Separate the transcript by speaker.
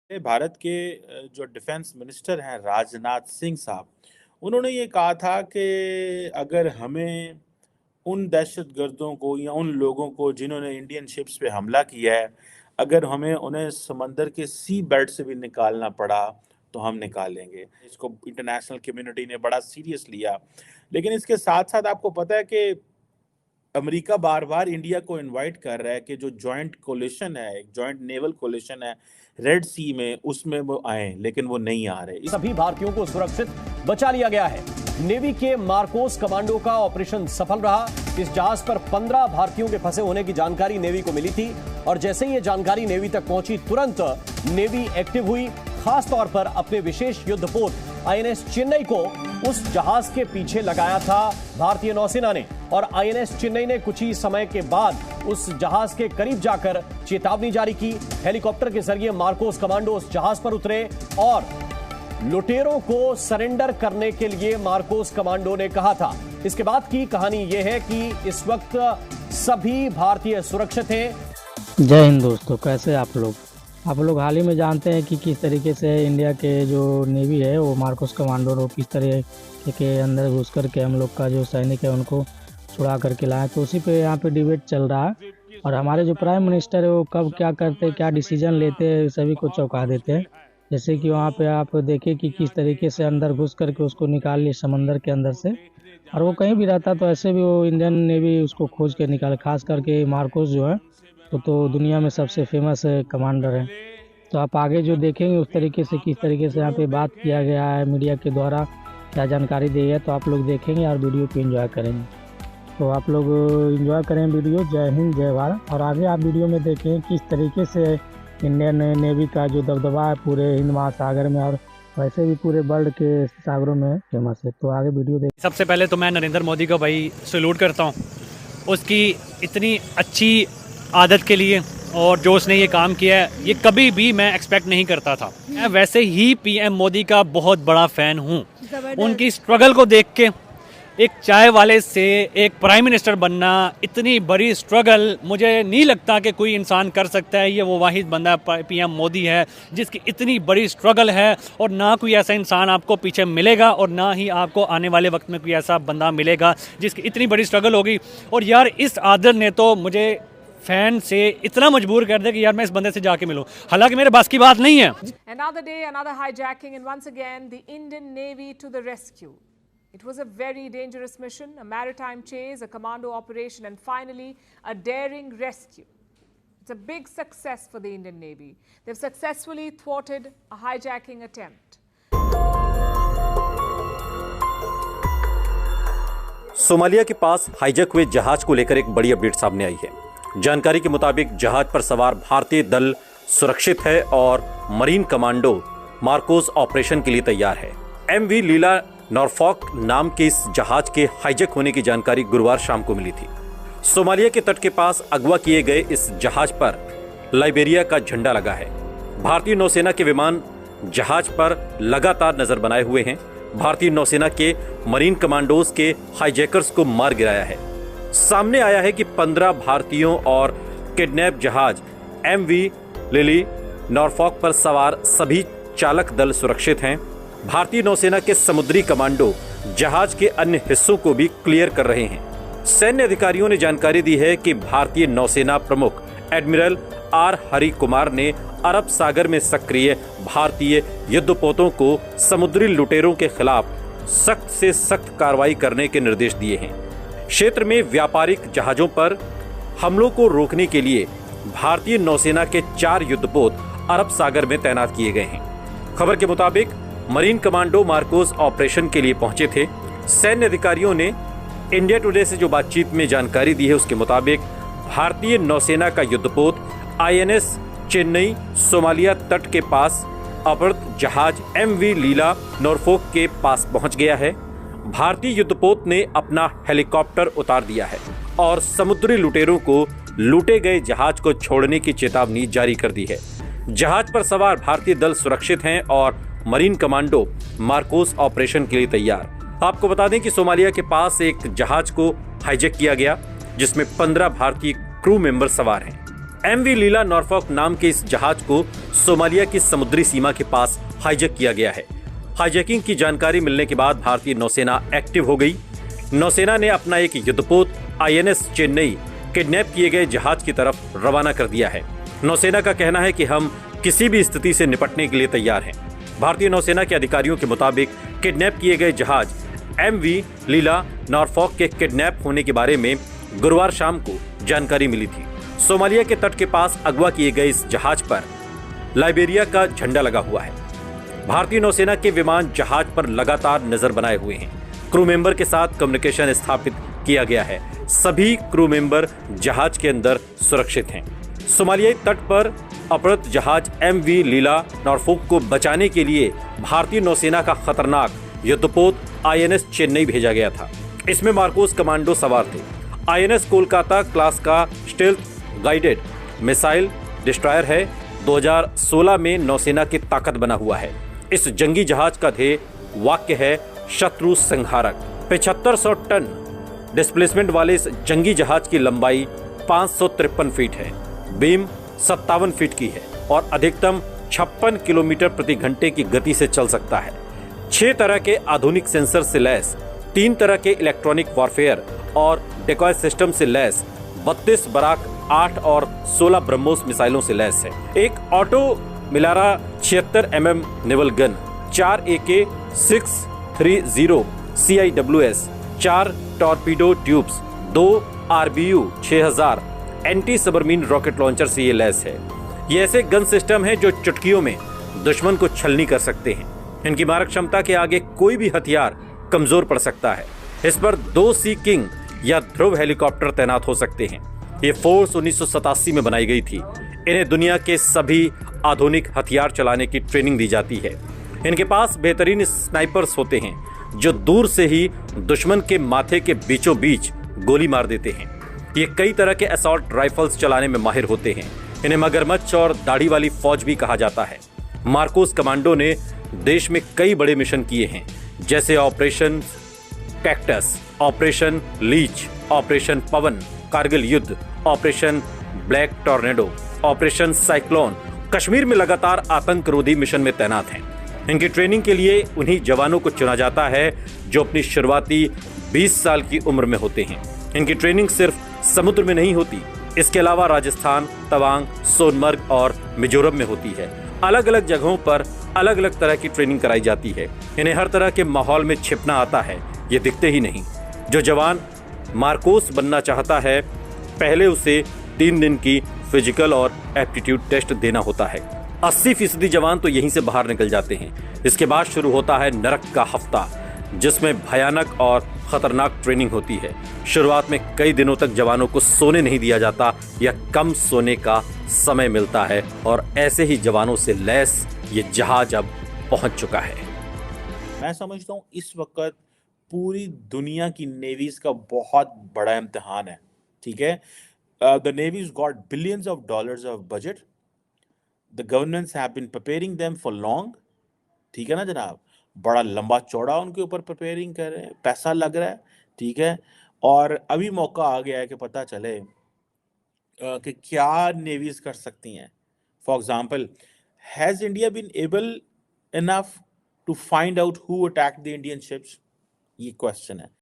Speaker 1: भारत के जो defence minister हैं राजनाथ सिंह साहब, उन्होंने ये कहा था कि अगर हमें उन दहशतगर्दों को या उन लोगों को जिन्होंने इंडियन शिप्स पे हमला किया है, अगर हमें उन्हें समंदर के सी बेल्ट से भी निकालना पड़ा तो हम निकालेंगे। इसको इंटरनेशनल कम्युनिटी ने बड़ा सीरियस लिया। लेकिन इसके साथ-साथ आपको पता है कि अमेरिका बार-बार इंडिया को इनवाइट कर रहा है कि जो जॉइंट कोलिशन है, एक जॉइंट नेवल कोलिशन है रेड सी में, उसमें वो आएँ, लेकिन वो नहीं आ रहे।
Speaker 2: सभी भारतीयों को सुरक्षित बचा लिया गया है। नेवी के मार्कोस कमांडो का ऑपरेशन सफल रहा। इस जहाज पर 15 भारतीयों के फंसे होने की जानकारी नेवी को मिली थी और जैसे ही ये जानकारी नेवी तक पहुंची, तुरंत नेवी एक्टिव हुई। खास तौर पर अपने विशेष युद्धपोत आईएनएस चेन्नई को उस जहाज के पीछे लगाया था भारतीय नौसेना ने और आईएनएस चेन्नई ने कुछ ही समय के बाद उस जहाज के करीब जाकर चेतावनी जारी की। हेलीकॉप्टर के जरिए मार्कोस कमांडो उस जहाज पर उतरे और लुटेरों को सरेंडर करने के लिए मार्कोस कमांडो ने कहा था। इसके बाद की कहानी यह है कि इस वक्त सभी भारतीय सुरक्षित हैं।
Speaker 3: जय हिंद दोस्तों, कैसे आप लोग हाल ही में जानते हैं कि किस तरीके से इंडिया के जो नेवी है वो मार्कोस कमांडो को किस तरह के अंदर घुस करके हम लोग का जो सैनिक है उनको छुड़ा करके लाए। तो उसी पे यहाँ पे डिबेट चल रहा है और हमारे जो प्राइम मिनिस्टर है वो कब क्या करते, क्या डिसीजन लेते, सभी को चौंका देते हैं। जैसे कि वहाँ पे आप देखें कि किस तरीके से अंदर घुस करके उसको निकाल लिए समंदर के अंदर से, और वो कहीं भी रहता तो ऐसे भी वो इंडियन नेवी उसको खोज के निकाले। खास करके मार्कोस जो है तो दुनिया में सबसे फेमस कमांडर है। तो आप आगे जो देखेंगे उस तरीके से किस तरीके से यहाँ पे बात किया गया है, मीडिया के द्वारा क्या जानकारी दी है, तो आप लोग देखेंगे और वीडियो को एंजॉय करेंगे। तो आप लोग एंजॉय करें वीडियो। जय हिंद, जय भारत। और आगे आप वीडियो में देखें किस तरीके से इंडियन नेवी का जो दबदबा है पूरे हिंद महासागर में और वैसे भी पूरे वर्ल्ड के सागरों में फेमस है। तो आगे वीडियो देखें।
Speaker 4: सबसे पहले तो मैं नरेंद्र मोदी को भाई सैल्यूट करता हूँ उसकी इतनी अच्छी आदत के लिए, और जो उसने ये काम किया है ये कभी भी मैं एक्सपेक्ट नहीं करता था। मैं वैसे ही पीएम मोदी का बहुत बड़ा फ़ैन हूँ। उनकी स्ट्रगल को देख के एक चाय वाले से एक प्राइम मिनिस्टर बनना, इतनी बड़ी स्ट्रगल मुझे नहीं लगता कि कोई इंसान कर सकता है। ये वो वाहिद बंदा पीएम मोदी है जिसकी इतनी बड़ी स्ट्रगल है, और ना कोई ऐसा इंसान आपको पीछे मिलेगा और ना ही आपको आने वाले वक्त में कोई ऐसा बंदा मिलेगा जिसकी इतनी बड़ी स्ट्रगल होगी। और यार इस आदर ने तो मुझे फैन से इतना मजबूर कर दे कि यार मैं इस बंदे से जाके मिलूं, हालांकि मेरे बस की बात नहीं है।
Speaker 5: Another day, another hijacking, and once again the Indian Navy to the rescue. It was a very dangerous mission, a maritime chase, a commando operation, and finally a daring rescue. It's a big success for the Indian Navy. They've successfully thwarted a hijacking attempt.
Speaker 6: Somalia के पास hijack हुए जहाज को लेकर एक बड़ी update सामने आई है। जानकारी के मुताबिक जहाज पर सवार भारतीय दल सुरक्षित है और मरीन कमांडो मार्कोस ऑपरेशन के लिए तैयार है। एमवी लीला नॉरफॉक नाम के इस जहाज के हाईजैक होने की जानकारी गुरुवार शाम को मिली थी। सोमालिया के तट के पास अगवा किए गए इस जहाज पर लाइबेरिया का झंडा लगा है। भारतीय नौसेना के विमान जहाज पर लगातार नजर बनाए हुए हैं। भारतीय नौसेना के मरीन कमांडोज के हाईजैकर्स को मार गिराया है। सामने आया है कि 15 भारतीयों और किडनैप जहाज एमवी लिली नॉरफॉक पर सवार सभी चालक दल सुरक्षित हैं। भारतीय नौसेना के समुद्री कमांडो जहाज के अन्य हिस्सों को भी क्लियर कर रहे हैं। सैन्य अधिकारियों ने जानकारी दी है कि भारतीय नौसेना प्रमुख एडमिरल आर हरि कुमार ने अरब सागर में सक्रिय भारतीय युद्धपोतों को समुद्री लुटेरों के खिलाफ सख्त से सख्त कार्रवाई करने के निर्देश दिए हैं। क्षेत्र में व्यापारिक जहाजों पर हमलों को रोकने के लिए भारतीय नौसेना के 4 युद्धपोत अरब सागर में तैनात किए गए हैं। खबर के मुताबिक मरीन कमांडो मार्कोस ऑपरेशन के लिए पहुंचे थे। सैन्य अधिकारियों ने इंडिया टुडे से जो बातचीत में जानकारी दी है उसके मुताबिक भारतीय नौसेना का युद्धपोत आईएनएस चेन्नई सोमालिया तट के पास अवरुद्ध जहाज एमवी लीला नॉरफॉक के पास पहुंच गया है। भारतीय युद्धपोत ने अपना हेलीकॉप्टर उतार दिया है और समुद्री लुटेरों को लूटे गए जहाज को छोड़ने की चेतावनी जारी कर दी है। जहाज पर सवार भारतीय दल सुरक्षित हैं और मरीन कमांडो मार्कोस ऑपरेशन के लिए तैयार। आपको बता दें कि सोमालिया के पास एक जहाज को हाईजैक किया गया जिसमें 15 भारतीय क्रू मेंबर सवार हैं। MV लीला नॉर्फॉक नाम के इस जहाज को सोमालिया की समुद्री सीमा के पास हाईजैक किया गया है। हाईजैकिंग की जानकारी मिलने के बाद भारतीय नौसेना एक्टिव हो गई। नौसेना ने अपना एक युद्धपोत INS चेन्नई किडनैप किए गए जहाज की तरफ रवाना कर दिया है। नौसेना का कहना है कि हम किसी भी स्थिति से निपटने के लिए तैयार हैं। भारतीय नौसेना के अधिकारियों के मुताबिक किडनैप किए गए जहाज MV लीला नॉर्फॉक के किडनैप होने के बारे में गुरुवार शाम को जानकारी मिली थी। सोमालिया के तट के पास अगवा किए गए इस जहाज पर लाइबेरिया का झंडा लगा हुआ है। भारतीय नौसेना के विमान जहाज पर लगातार नजर बनाए हुए हैं। क्रू मेंबर के साथ कम्युनिकेशन स्थापित किया गया है। सभी क्रू मेंबर जहाज के अंदर सुरक्षित हैं। सोमालियाई तट पर अपहृत जहाज MV लीला नॉर्फॉक को बचाने के लिए भारतीय नौसेना का खतरनाक युद्धपोत INS चेन्नई भेजा गया था। इसमें मार्कोस कमांडो सवार थे। INS कोलकाता क्लास का स्टेल्थ गाइडेड मिसाइल डिस्ट्रॉयर है। 2016 में नौसेना की ताकत बना हुआ है। इस जंगी जहाज का ध्येय वाक्य है शत्रु संहारक। 7500 टन डिस्प्लेसमेंट वाले इस जंगी जहाज की लंबाई 553 फीट है, बीम 57 फीट की है और अधिकतम 56 किलोमीटर प्रति घंटे की गति से चल सकता है। 6 तरह के आधुनिक सेंसर से लैस, 3 तरह के इलेक्ट्रॉनिक वॉरफेयर और डेकॉय सिस्टम से लैस, 32 बराक 8 और 16 ब्रह्मोस मिसाइलों से लैस है। एक Oto Melara 76 mm naval gun, 4 AK-630 CIWS, 4 torpedo tubes, 2 RBU 6000 anti submarine rocket launcher से ये लैस है। ये ऐसे गन सिस्टम हैं जो चुटकियों में दुश्मन को छलनी कर सकते हैं। इनकी मारक क्षमता के आगे कोई भी हथियार कमजोर पड़ सकता है। इस पर 2 सी किंग या ध्रुव हेलीकॉप्टर तैनात हो सकते हैं। ये फोर्स 1987 में बनाई गई थी। इन्हें दुनिया के सभी आधुनिक हथियार चलाने की ट्रेनिंग दी जाती है। इनके पास बेहतरीन स्नाइपर्स होते हैं जो दूर से ही दुश्मन के माथे के बीचों बीच गोली मार देते हैं। ये कई तरह के असॉल्ट राइफल्स चलाने में माहिर होते हैं। इन्हें मगरमच्छ और दाढ़ी वाली फौज भी कहा जाता है। मार्कोस कमांडो ने देश में कई बड़े मिशन किए हैं, जैसे operation cactus, operation leech, operation Pawan, Kargil युद्ध, operation black tornado, operation cyclone. Kashmir में लगातार आतंकरोधी मिशन में तैनात हैं। इनकी ट्रेनिंग के लिए उन्हीं जवानों को चुना जाता है जो अपनी शुरुआती 20 साल की उम्र में होते हैं। इनकी ट्रेनिंग सिर्फ समुद्र में नहीं होती, इसके अलावा राजस्थान, तवांग, सोनमर्ग और मिजोरम में होती है। अलग अलग जगहों पर अलग अलग तरह की ट्रेनिंग कराई जाती है। इन्हें हर तरह के माहौल में छिपना आता है, ये दिखते ही नहीं। जो जवान मार्कोस बनना चाहता है, पहले उसे 3 दिन की फिजिकल और एप्टीट्यूड टेस्ट देना होता है। 80% जवान तो यहीं से बाहर निकल जाते हैं। इसके बाद शुरू होता है नरक का हफ्ता, जिसमें भयानक और खतरनाक ट्रेनिंग होती है। शुरुआत में कई दिनों तक जवानों को सोने नहीं दिया जाता या कम सोने का समय मिलता है और ऐसे ही जवानों से लैस ये जहाज अब पहुंच चुका है।
Speaker 1: मैं समझता हूँ इस वक्त पूरी दुनिया की नेवीज का बहुत बड़ा इम्तिहान है। ठीक है, the navies got billions of dollars of budget. The governments have been preparing them for long. ठीक है ना जनाब, बड़ा लंबा चौड़ा उनके ऊपर प्रिपेयरिंग कर रहे हैं, पैसा लग रहा है। ठीक है, और अभी मौका आ गया है कि पता चले कि क्या नेवीज कर सकती हैं। For example, has India been able enough to find out who attacked the Indian ships? ये क्वेश्चन है।